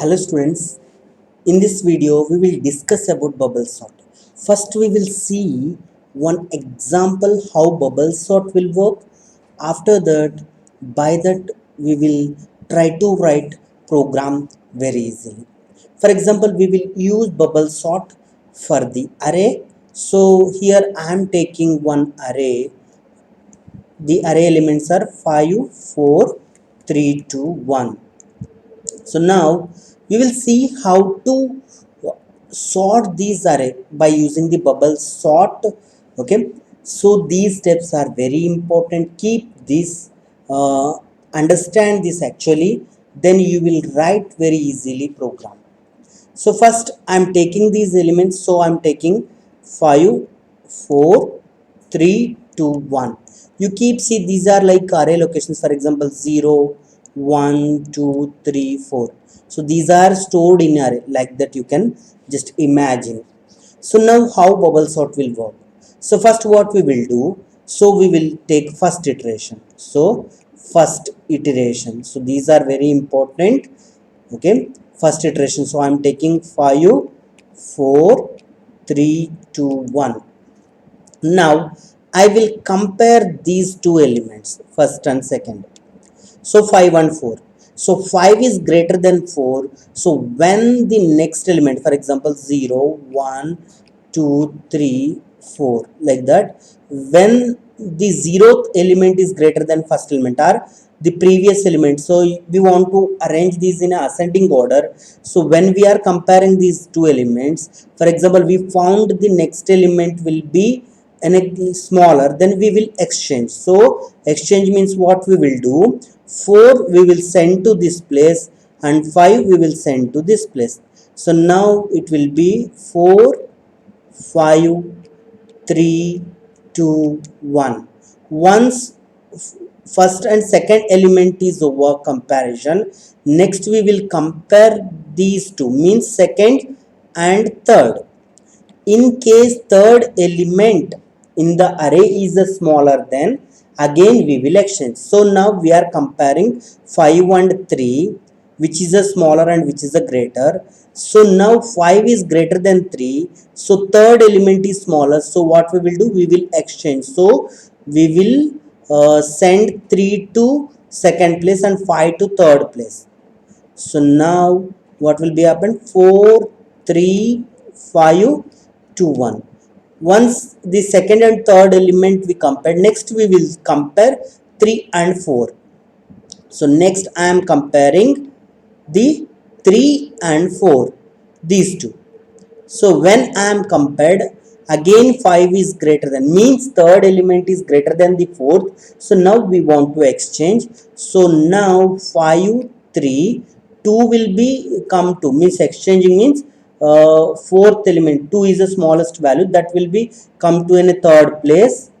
Hello students, in this video we will discuss about bubble sort. First we will see one example how bubble sort will work. After that, by that we will try to write program very easily. For example, we will use bubble sort for the array. So here I am taking one array. The array elements are 5, 4, 3, 2, 1. So now we will see how to sort these array by using the bubble sort. Okay, so these steps are very important. Keep this, understand this actually, then you will write very easily program. So first I'm taking these elements, so I'm taking 5, 4, 3, 2, 1. You keep see these are like array locations. For example, 0, 1, 2, 3, 4. So these are stored in array like that, you can just imagine. So now how bubble sort will work. So first what we will do, so we will take first iteration. So first iteration, so these are very important. Okay, first iteration, so I'm taking 5, 4, 3, 2, 1. Now I will compare these two elements, first and second. So 5 and 4. So 5 is greater than 4. So when the next element, for example 0, 1, 2, 3, 4, like that, when the zeroth element is greater than first element or the previous element, so we want to arrange these in a ascending order. So when we are comparing these two elements, for example, we found the next element will be anything smaller, then we will exchange. So exchange means what we will do, 4 we will send to this place and 5 we will send to this place. So now it will be 4, 5, 3, 2, 1. Once first and second element is over comparison, next we will compare these two, means second and third. In case third element in the array is a smaller, then again we will exchange. So now we are comparing 5 and 3, which is a smaller and which is a greater. So now 5 is greater than 3, so third element is smaller, so what we will do, we will exchange. So we will send 3 to second place and 5 to third place. So now what will be happen, 4, 3, 5, 2, 1. Once the second and third element we compare, next we will compare 3 and 4. So next I am comparing the 3 and 4, these two. So when I am compared, again 5 is greater than, means third element is greater than the fourth. So now we want to exchange. So now 5, 3, 2 will be come to, means exchanging means fourth element 2 is the smallest value, that will be come to in a third place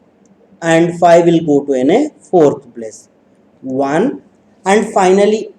and 5 will go to in a fourth place, 1. And finally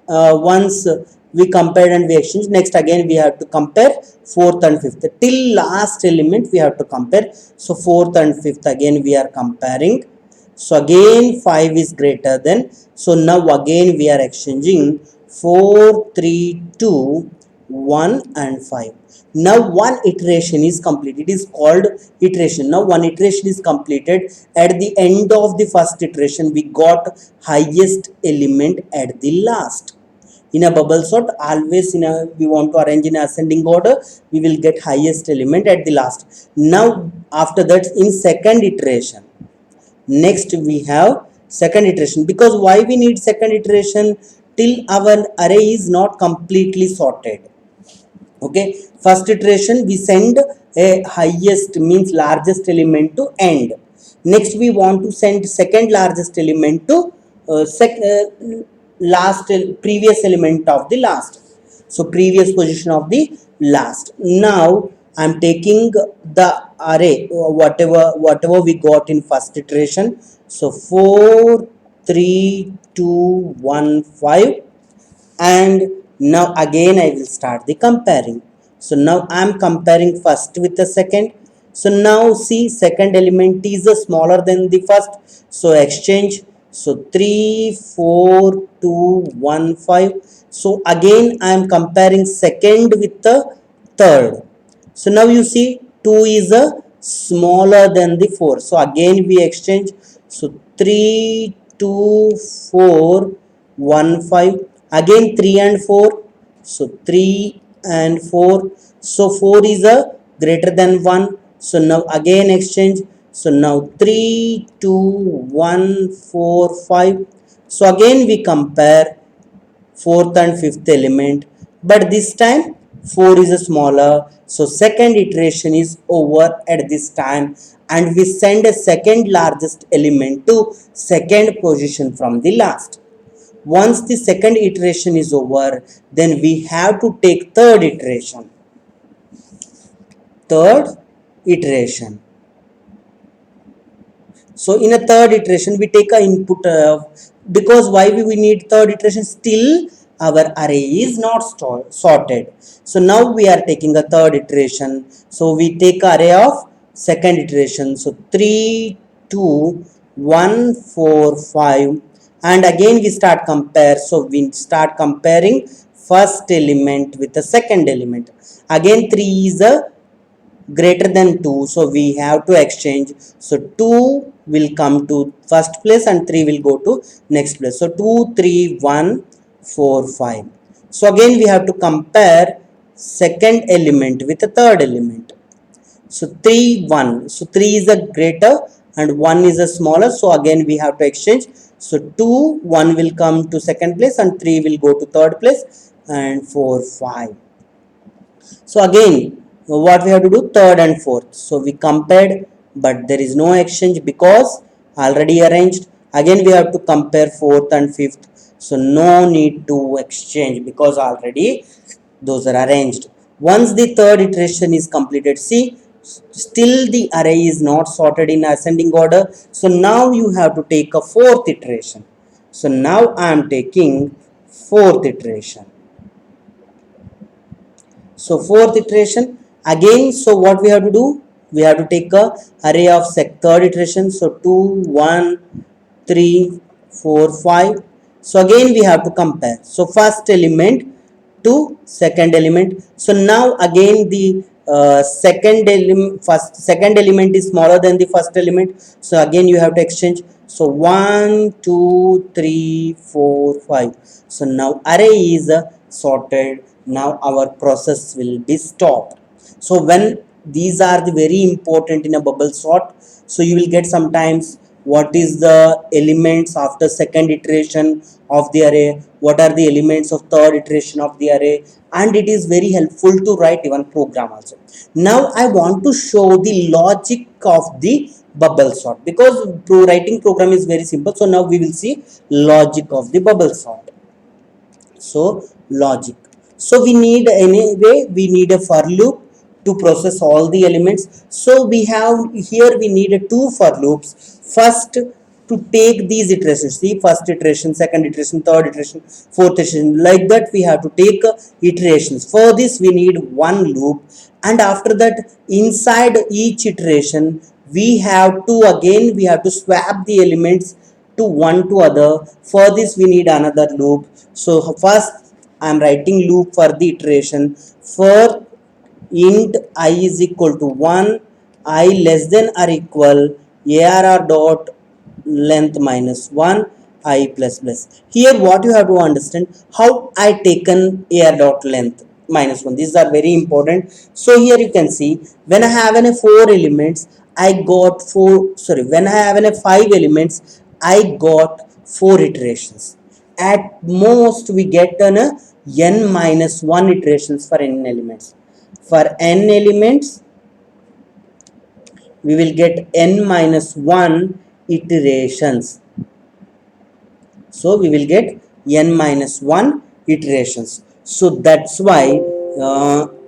once we compared and we exchange, next again we have to compare fourth and fifth, till last element we have to compare. So fourth and fifth again we are comparing. So again 5 is greater than, so now again we are exchanging 4, 3, 2, 1 and 5. Now one iteration is complete, it is called iteration. Now one iteration is completed. At the end of the first iteration we got highest element at the last. In a bubble sort, always in a, we want to arrange in ascending order, we will get highest element at the last. Now after that, in second iteration, next we have second iteration. Because why we need second iteration, till our array is not completely sorted. Okay, first iteration we send a highest, means largest element to end. Next we want to send second largest element to last previous element of the last, so previous position of the last. Now I'm taking the array, whatever we got in first iteration. So 4, 3, 2, 1, 5. And now again I will start the comparing. So now I am comparing first with the second. So now see, second element is smaller than the first, so exchange. So 3, 4, 2, 1, 5. So again I am comparing second with the third. So now you see 2 is a smaller than the 4. So again we exchange. So 3, 2, 4, 1, 5. Again 3 and 4. So 3 and 4. So 4 is a greater than 1. So now again exchange. So now 3, 2, 1, 4, 5. So again we compare fourth and fifth element, but this time 4 is a smaller. So second iteration is over at this time, and we send a second largest element to second position from the last. Once the second iteration is over, then we have to take third iteration. So in a third iteration we take a input because why we need third iteration? Still our array is not sorted. So now we are taking a third iteration. So we take array of second iteration. So 3, 2, 1, 4, 5, and again we start compare. So we start comparing first element with the second element. Again 3 is a greater than 2, so we have to exchange. So 2 will come to first place and 3 will go to next place. So 2, 3, 1, 4, 5. So again we have to compare second element with the third element. So 3, 1. So 3 is a greater and 1 is a smaller. So again we have to exchange. So 2, 1 will come to second place and 3 will go to third place, and 4, 5. So again what we have to do? Third and fourth. So we compared, but there is no exchange because already arranged. Again we have to compare fourth and fifth. So no need to exchange because already those are arranged. Once the third iteration is completed, see, still the array is not sorted in ascending order. So now you have to take a fourth iteration. So now I am taking fourth iteration. So fourth iteration again. So what we have to do? We have to take a array of third iteration. So 2, 1, 3, 4, 5. So again we have to compare. So first element to second element. So now again the second element is smaller than the first element. So again you have to exchange. So 1, 2, 3, 4, 5. So now array is sorted. Now our process will be stopped. So when these are the very important in a bubble sort. So you will get sometimes what is the elements after second iteration of the array, what are the elements of third iteration of the array, and it is very helpful to write even program also. Now I want to show the logic of the bubble sort, because writing program is very simple. So now we will see logic of the bubble sort. So logic. So we need, anyway we need a for loop to process all the elements. So we have here, we need two for loops. First, to take these iterations, see, first iteration, second iteration, third iteration, fourth iteration, like that we have to take iterations. For this we need one loop, and after that inside each iteration we have to, again we have to swap the elements to one to other. For this we need another loop. So first I am writing loop for the iteration. For int I is equal to 1, I less than or equal arr dot length minus 1, I plus plus. Here what you have to understand, how I taken arr dot length minus 1. These are very important. So here you can see, when I have an 4 elements, I got 4, sorry, when I have an 5 elements, I got 4 iterations. At most we get an n minus 1 iterations for n elements. For n elements we will get n minus 1 iterations. So we will get n minus 1 iterations. So that's why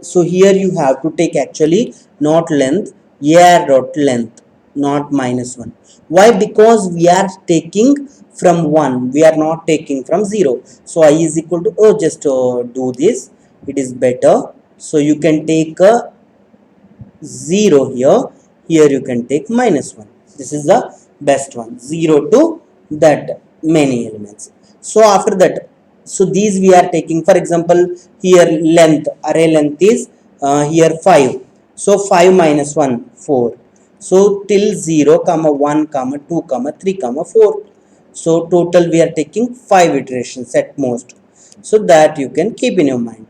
so here you have to take actually not length, arr dot length, not minus 1. Why? Because we are taking from 1, we are not taking from 0. So I is equal to, just do this, it is better. So you can take a 0 here, here you can take minus 1. This is the best one, 0 to that many elements. So after that, So these we are taking, for example, here length, array length is here 5. So 5 minus 1, 4. So till 0 comma 1 comma 2 comma 3 comma 4. So total we are taking 5 iterations at most, so that you can keep in your mind.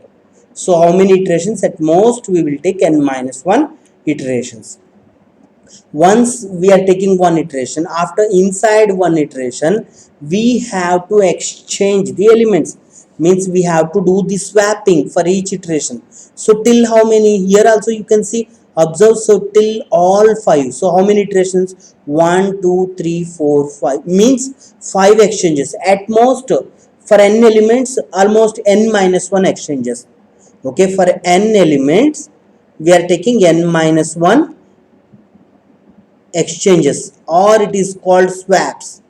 So how many iterations? At most we will take n minus 1 iterations. Once we are taking one iteration, after inside one iteration we have to exchange the elements, means we have to do the swapping for each iteration. So till how many? Here also you can see, observe. So till all 5. So how many iterations? 1 2 3 4 5, means 5 exchanges at most. For n elements, almost n minus 1 exchanges. Okay, for n elements we are taking n minus 1 exchanges, or it is called swaps.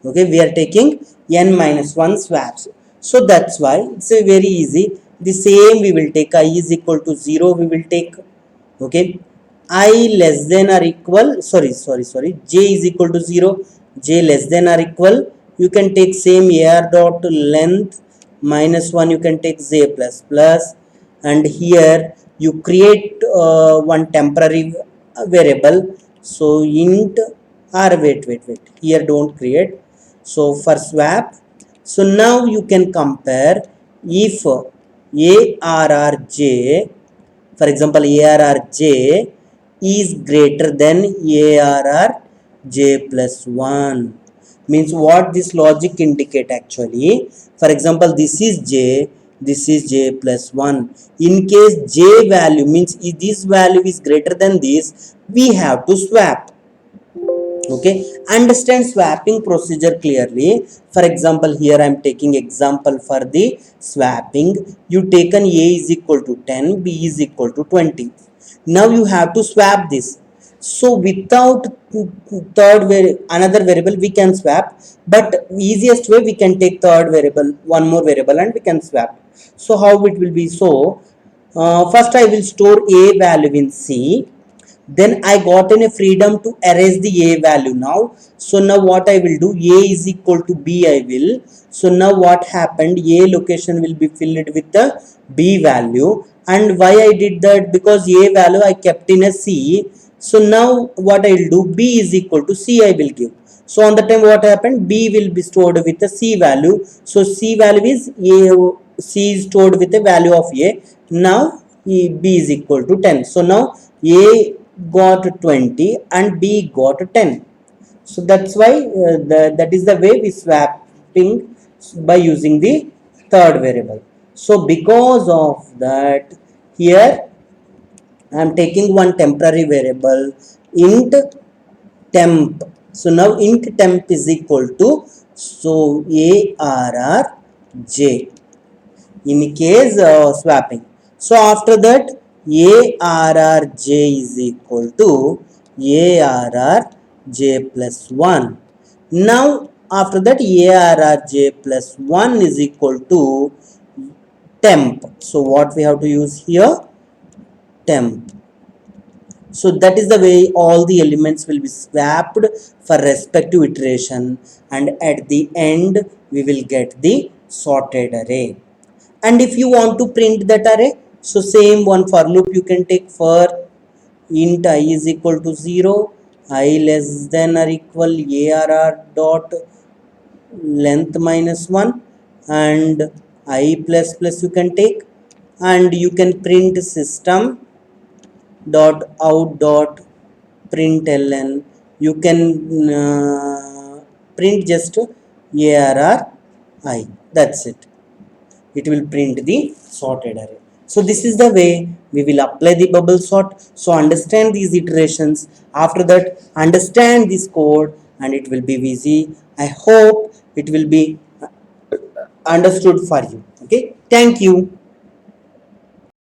Okay, we are taking n minus 1 swaps. So that's why it's a very easy. The same we will take. I is equal to 0 we will take. Okay, I less than or equal, sorry, j is equal to 0, j less than or equal, you can take same ar dot length minus 1, you can take j plus plus, and here you create one temporary variable. So int, or wait, here don't create. So for swap, so now you can compare. If arrj, for example, arrj is greater than arrj plus 1, means what this logic indicate actually. For example, this is j plus 1. In case j value, means if this value is greater than this, we have to swap. Okay, understand swapping procedure clearly. For example, here I am taking example for the swapping. You taken a is equal to 10, b is equal to 20. Now you have to swap this. So without another variable we can swap, but easiest way we can take third variable, one more variable, and we can swap. So how it will be? So first I will store a value in c, then I got in a freedom to erase the a value now. So now what I will do, a is equal to b I will. So now what happened, a location will be filled with the b value. And why I did that? Because a value I kept in a c. So now what I will do, b is equal to c I will give. So on the time what happened, b will be stored with a c value. So c value is a, c is stored with a value of a. Now b is equal to 10. So now a got 20 and b got 10. So that's why that is the way we swapping by using the third variable. So because of that, here I am taking one temporary variable, int temp. So now int temp is equal to, so arrj in case swapping. So after that, arrj is equal to arrj plus 1. Now after that, arrj plus 1 is equal to temp. So what we have to use here? Temp. So that is the way all the elements will be swapped for respective iteration, and at the end we will get the sorted array. And if you want to print that array, so same one for loop you can take. For int I is equal to 0, I less than or equal arr dot length minus 1, and I plus plus you can take, and you can print system dot out dot println. You can print just arr I, that's it. It will print the sorted array. So this is the way we will apply the bubble sort. So understand these iterations. After that, understand this code and it will be easy. I hope it will be understood for you. Okay, thank you.